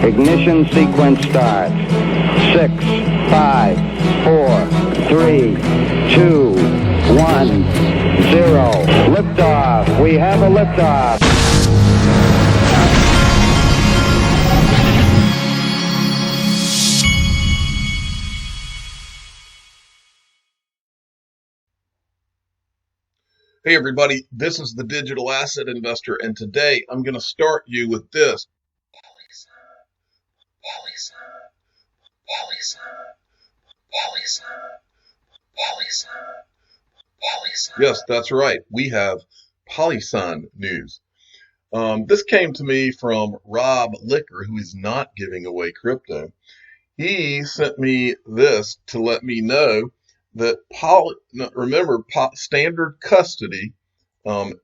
Ignition sequence starts. 6, 5, 4, 3, 2, 1, 0. Liftoff. We have a liftoff. Hey everybody, this is the Digital Asset Investor, and today I'm going to start you with this. Polysign. Yes, that's right. We have Polysign news. This came to me from Rob Licker, who is not giving away crypto. He sent me this to let me know that Standard Custody,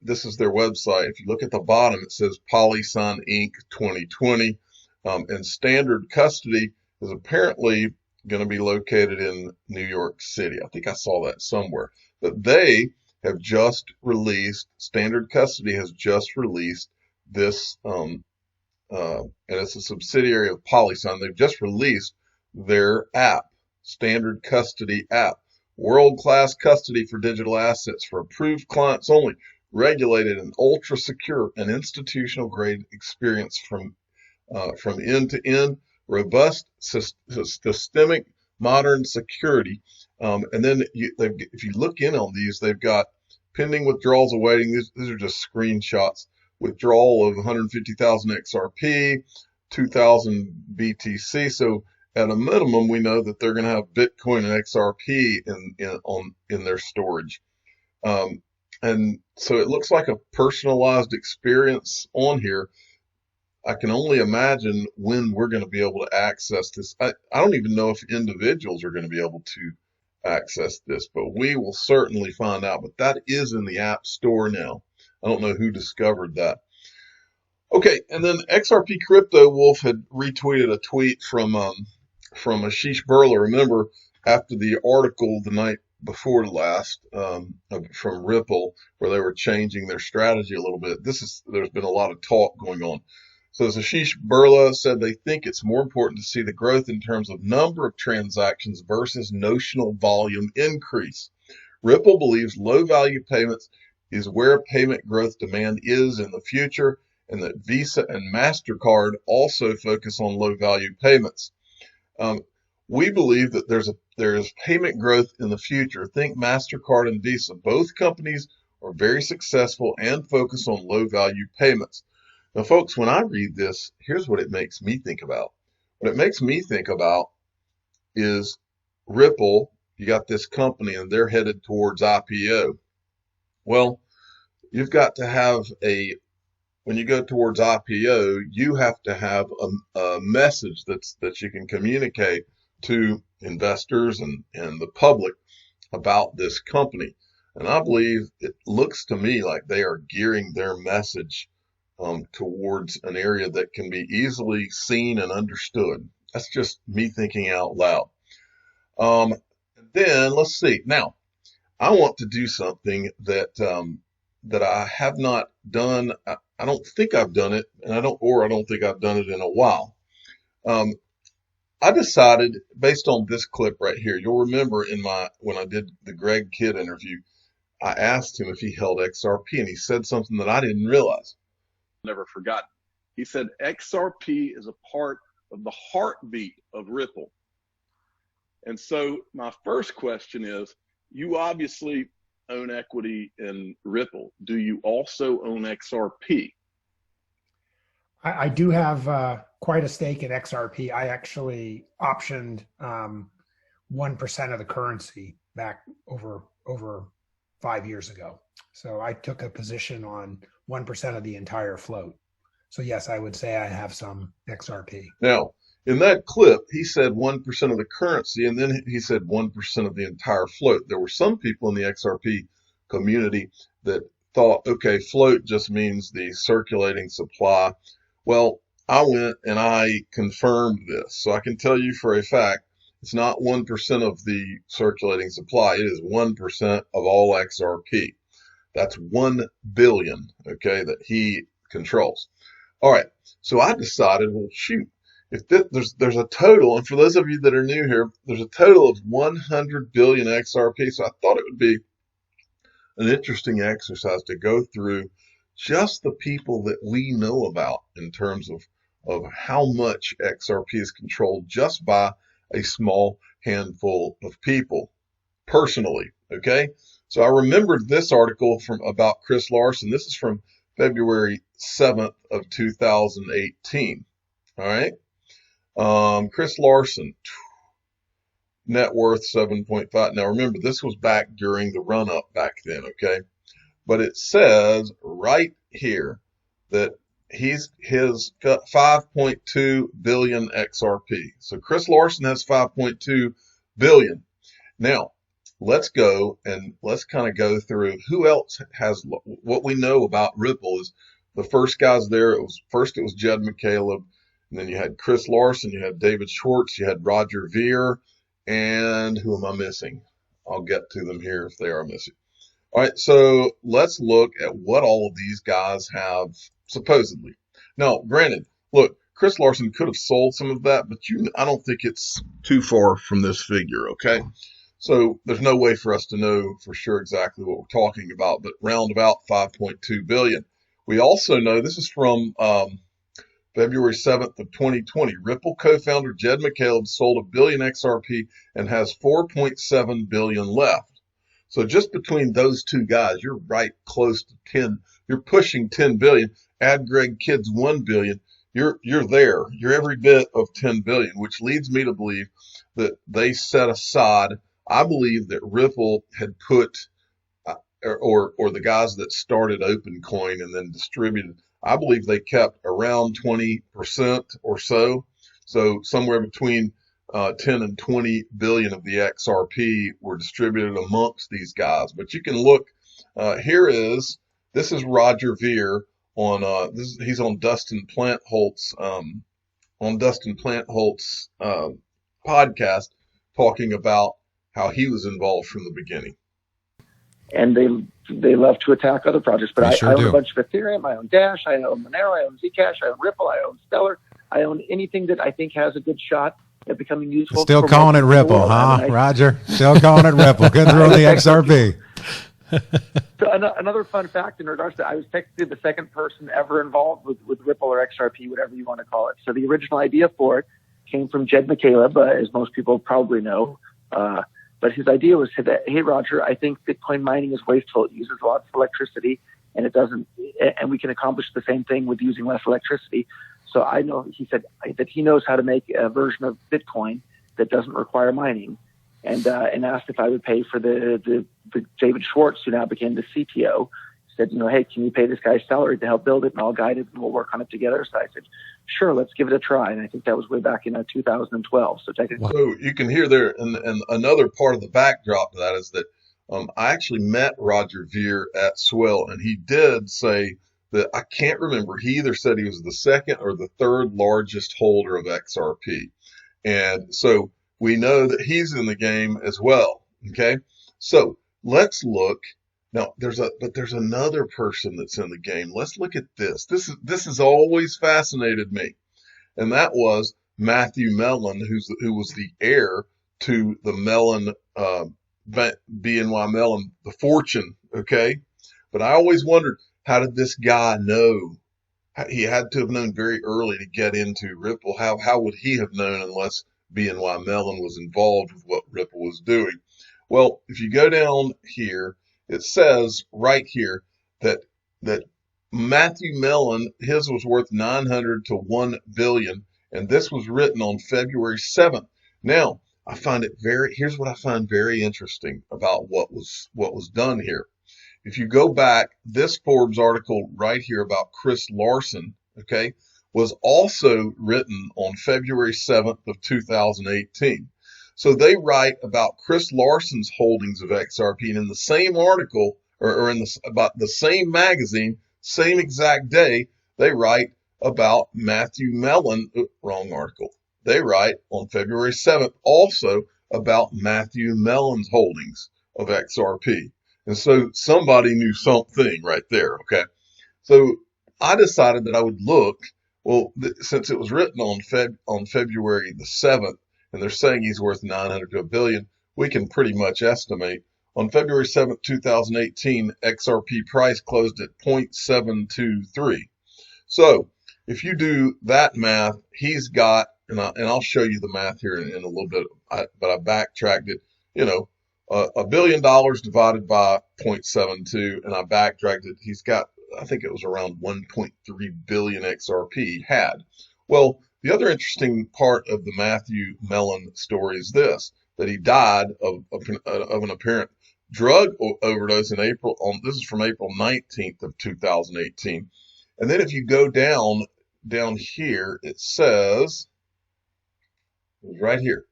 this is their website. If you look at the bottom, it says Polysign Inc. 2020, and Standard Custody is apparently going to be located in New York City. I think I saw that somewhere. But they have just released, Standard Custody has just released this, and it's a subsidiary of Polysign. They've just released their app, Standard Custody app. World-class custody for digital assets for approved clients only, regulated and ultra-secure, an institutional-grade experience from end to end, robust, systemic, modern security. And then if you look in on these, they've got pending withdrawals awaiting. These are just screenshots. Withdrawal of 150,000 XRP, 2,000 BTC. So at a minimum, we know that they're going to have Bitcoin and XRP in their storage. And so it looks like a personalized experience on here. I can only imagine when we're going to be able to access this. I don't even know if individuals are going to be able to access this, but we will certainly find out. But that is in the App Store now. I don't know who discovered that. Okay, and then XRP Crypto Wolf had retweeted a tweet from Ashish Burla. Remember, after the article the night before last from Ripple, where they were changing their strategy a little bit. There's been a lot of talk going on. So as Ashish Burla said, they think it's more important to see the growth in terms of number of transactions versus notional volume increase. Ripple believes low value payments is where payment growth demand is in the future, and that Visa and MasterCard also focus on low value payments. We believe that there's payment growth in the future. Think MasterCard and Visa. Both companies are very successful and focus on low value payments. Now, folks, when I read this, here's what it makes me think about. What it makes me think about is Ripple. You got this company and they're headed towards IPO. Well, you've got to have when you go towards IPO, you have to have a message that you can communicate to investors and the public about this company. And I believe it looks to me like they are gearing their message towards an area that can be easily seen and understood. That's just me thinking out loud. Then let's see. Now, I want to do something that I have not done. I don't think I've done it, and I don't think I've done it in a while. I decided, based on this clip right here, you'll remember when I did the Greg Kidd interview, I asked him if he held XRP, and he said something that I didn't realize. Never forgotten. He said XRP is a part of the heartbeat of Ripple. And so my first question is, you obviously own equity in Ripple. Do you also own XRP? I do have quite a stake in XRP. I actually optioned 1% of the currency back over 5 years ago. So I took a position on 1% of the entire float. So yes, I would say I have some XRP. Now, in that clip, he said 1% of the currency, and then he said 1% of the entire float. There were some people in the XRP community that thought, okay, float just means the circulating supply. Well, I went and I confirmed this. So I can tell you for a fact, it's not 1% of the circulating supply. It is 1% of all XRP. That's 1 billion, okay, that he controls. All right. So I decided, well, shoot, if there's a total, and for those of you that are new here, there's a total of 100 billion XRP. So I thought it would be an interesting exercise to go through just the people that we know about in terms of how much XRP is controlled just by a small handful of people personally. Okay. So I remembered this article about Chris Larson. This is from February 7th of 2018. All right. Chris Larson, net worth 7.5. Now remember, this was back during the run up back then. Okay. But it says right here that his 5.2 billion XRP. So Chris Larson has 5.2 billion. Now, let's go and let's kind of go through who else has what we know about Ripple. Is the first guys there. It was Jed McCaleb, and then you had Chris Larson, you had David Schwartz, you had Roger Ver, and who am I missing? I'll get to them here if they are missing. All right, so let's look at what all of these guys have supposedly. Now, granted, look, Chris Larson could have sold some of that, but I don't think it's too far from this figure, okay? So there's no way for us to know for sure exactly what we're talking about, but round about 5.2 billion. We also know this is from February 7th of 2020. Ripple co-founder Jed McCaleb sold 1 billion XRP and has 4.7 billion left. So just between those two guys, you're right close to 10. You're pushing 10 billion. Add Greg Kidd's 1 billion. You're there. You're every bit of 10 billion, which leads me to believe that they set aside. I believe that Ripple had put, or the guys that started OpenCoin and then distributed, I believe they kept around 20% or so. So somewhere between 10 and 20 billion of the XRP were distributed amongst these guys. But you can look, this is Roger Ver on, he's on Dustin Plantholt's podcast, talking about how he was involved from the beginning. And they love to attack other projects, but I own a bunch of Ethereum, I own Dash, I own Monero, I own Zcash, I own Ripple, I own Stellar, I own anything that I think has a good shot at becoming useful. Still calling it Ripple, huh, Roger? Still calling it Ripple. Good throw the XRP. So another fun fact in regards to, I was technically the second person ever involved with Ripple or XRP, whatever you want to call it. So the original idea for it came from Jed McCaleb, as most people probably know. But his idea was that, hey, Roger, I think Bitcoin mining is wasteful. It uses lots of electricity, and we can accomplish the same thing with using less electricity. So he said that he knows how to make a version of Bitcoin that doesn't require mining, and asked if I would pay for the David Schwartz, who now became the CTO. Said, hey, can you pay this guy's salary to help build it, and I'll guide it, and we'll work on it together. So I said, sure, let's give it a try. And I think that was way back in 2012. So technically, so you can hear there, and another part of the backdrop to that is that I actually met Roger Ver at Swell, and he did say that, I can't remember, he either said he was the second or the third largest holder of XRP. And so we know that he's in the game as well. Okay. So let's look. Now there's another person that's in the game. Let's look at this. This has always fascinated me. And that was Matthew Melon, who was the heir to the Melon, BNY Melon, the fortune. Okay. But I always wondered, how did this guy know? He had to have known very early to get into Ripple. How would he have known unless BNY Mellon was involved with what Ripple was doing? Well, if you go down here, it says right here that Matthew Melon, his was worth 900 to 1 billion, and this was written on February 7th. Now, here's what I find very interesting about what was done here. If you go back, this Forbes article right here about Chris Larson, okay, was also written on February 7th of 2018. So they write about Chris Larson's holdings of XRP, and in the same article, or about the same magazine, same exact day, they write about Matthew Melon, wrong article. They write on February 7th also about Matthew Melon's holdings of XRP. And so somebody knew something right there, okay? So I decided that I would look Well, since it was written on February the 7th, and they're saying he's worth 900 to a billion, we can pretty much estimate. On February 7th, 2018, XRP price closed at 0.723. So if you do that math, he's got, and I'll show you the math here in a little bit, but I backtracked it, $1 billion divided by 0.72, and I backtracked it. He's got, I think it was around 1.3 billion XRP he had. Well, the other interesting part of the Matthew Melon story is this, that he died of an apparent drug overdose in April. This is from April 19th of 2018. And then if you go down here, it says, right here,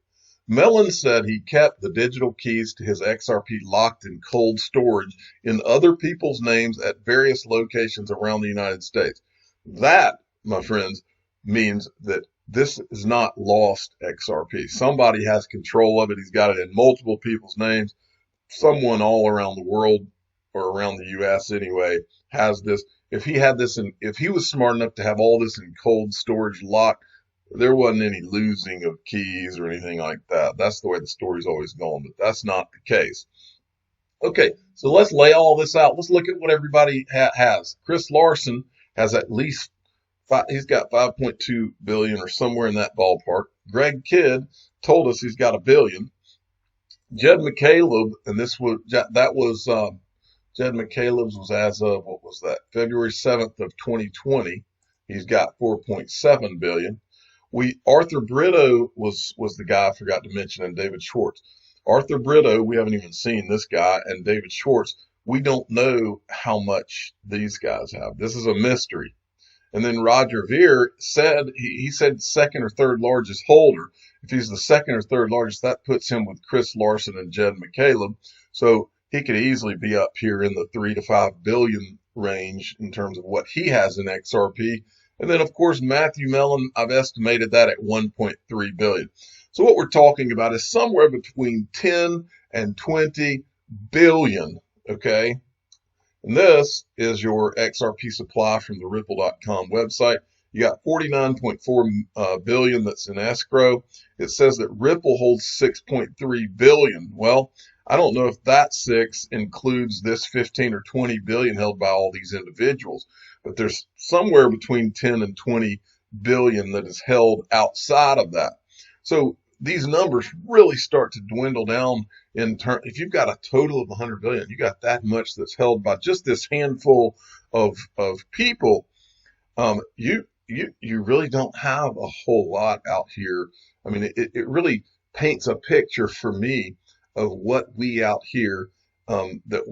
Melon said he kept the digital keys to his XRP locked in cold storage in other people's names at various locations around the United States. That, my friends, means that this is not lost XRP. Somebody has control of it. He's got it in multiple people's names. Someone all around the world, or around the US anyway, has this. If he had this if he was smart enough to have all this in cold storage locked, there wasn't any losing of keys or anything like that. That's the way the story's always gone, but that's not the case. Okay, so let's lay all this out. Let's look at what everybody has. Chris Larson has at least he's got 5.2 billion or somewhere in that ballpark. Greg Kidd told us he's got $1 billion. Jed McCaleb, and Jed McCaleb's was as of, what was that? February 7th of 2020. He's got 4.7 billion. Arthur Brito was the guy I forgot to mention, and David Schwartz. Arthur Brito, we haven't even seen this guy, and David Schwartz, we don't know how much these guys have. This is a mystery. And then Roger Ver said, he said second or third largest holder. If he's the second or third largest, that puts him with Chris Larson and Jed McCaleb. So he could easily be up here in the 3 to 5 billion range in terms of what he has in XRP. And then, of course, Matthew Melon, I've estimated that at 1.3 billion. So what we're talking about is somewhere between 10 and 20 billion, okay? And this is your XRP supply from the Ripple.com website. You got 49.4 billion that's in escrow. It says that Ripple holds 6.3 billion. Well, I don't know if that 6 includes this 15 or 20 billion held by all these individuals, but there's somewhere between 10 and 20 billion that is held outside of that. So these numbers really start to dwindle down if you've got a total of 100 billion, you got that much that's held by just this handful of people. You really don't have a whole lot out here. I mean, it really paints a picture for me of what we out here, that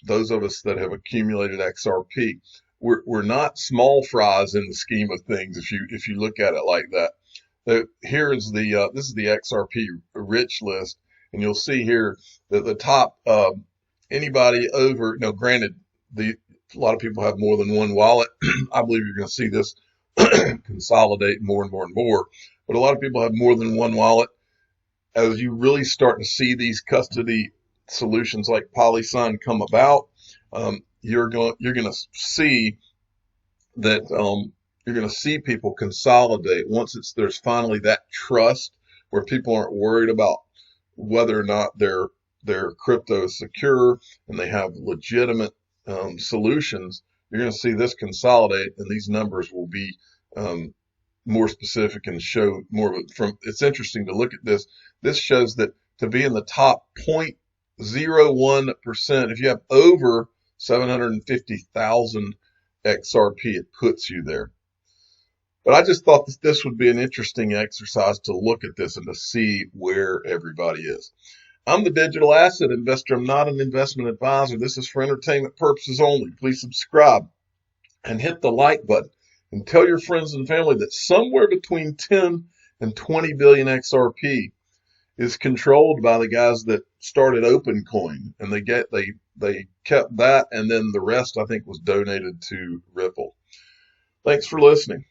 those of us that have accumulated XRP, we're not small fries in the scheme of things. If you look at it like that. Here is this is the XRP Rich List, and you'll see here that the top, anybody over, granted, a lot of people have more than one wallet. I believe you're going to see this consolidate more and more and more, but a lot of people have more than one wallet. As you really start to see these custody solutions like Polysign come about, you're going to see that, you're going to see people consolidate once there's finally that trust where people aren't worried about whether or not their crypto is secure and they have legitimate solutions. You're going to see this consolidate, and these numbers will be more specific and show more of it. It's interesting to look at this. This shows that to be in the top 0.01%, if you have over 750,000 XRP, it puts you there. But I just thought that this would be an interesting exercise to look at this and to see where everybody is. I'm the digital asset investor. I'm not an investment advisor. This is for entertainment purposes only. Please subscribe and hit the like button and tell your friends and family that somewhere between 10 and 20 billion XRP is controlled by the guys that started OpenCoin, and they kept that, and then the rest I think was donated to Ripple. Thanks for listening.